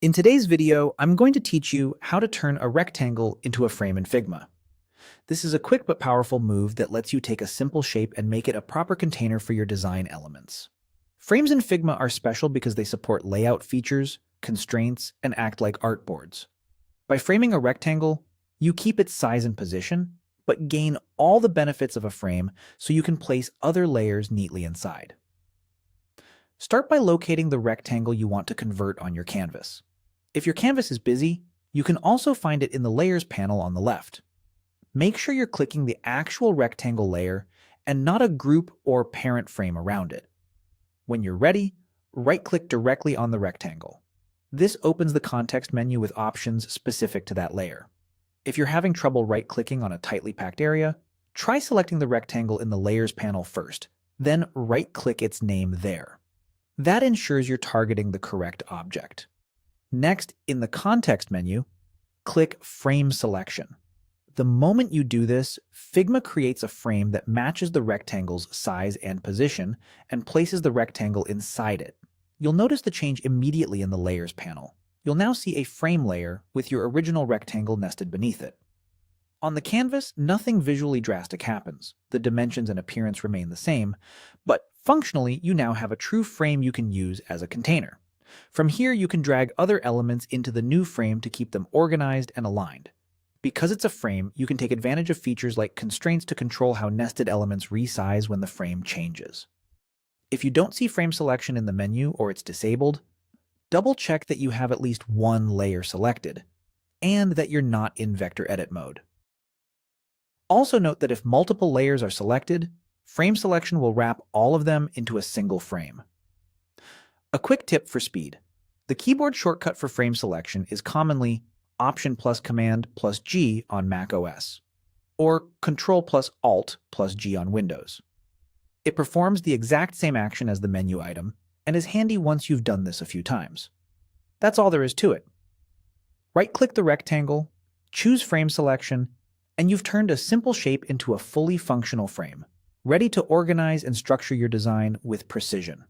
In today's video, I'm going to teach you how to turn a rectangle into a frame in Figma. This is a quick but powerful move that lets you take a simple shape and make it a proper container for your design elements. Frames in Figma are special because they support layout features, constraints, and act like artboards. By framing a rectangle, you keep its size and position, but gain all the benefits of a frame so you can place other layers neatly inside. Start by locating the rectangle you want to convert on your canvas. If your canvas is busy, you can also find it in the Layers panel on the left. Make sure you're clicking the actual rectangle layer and not a group or parent frame around it. When you're ready, right-click directly on the rectangle. This opens the context menu with options specific to that layer. If you're having trouble right-clicking on a tightly packed area, try selecting the rectangle in the Layers panel first, then right-click its name there. That ensures you're targeting the correct object. Next, in the context menu, click Frame Selection. The moment you do this, Figma creates a frame that matches the rectangle's size and position and places the rectangle inside it. You'll notice the change immediately in the Layers panel. You'll now see a frame layer with your original rectangle nested beneath it. On the canvas, nothing visually drastic happens. The dimensions and appearance remain the same, but functionally, you now have a true frame you can use as a container. From here, you can drag other elements into the new frame to keep them organized and aligned. Because it's a frame, you can take advantage of features like constraints to control how nested elements resize when the frame changes. If you don't see frame selection in the menu or it's disabled, double-check that you have at least one layer selected, and that you're not in vector edit mode. Also note that if multiple layers are selected, frame selection will wrap all of them into a single frame. A quick tip for speed. The keyboard shortcut for frame selection is commonly Option plus Command plus G on Mac OS, or Control plus Alt plus G on Windows. It performs the exact same action as the menu item, and is handy once you've done this a few times. That's all there is to it. Right-click the rectangle, choose Frame Selection, and you've turned a simple shape into a fully functional frame, ready to organize and structure your design with precision.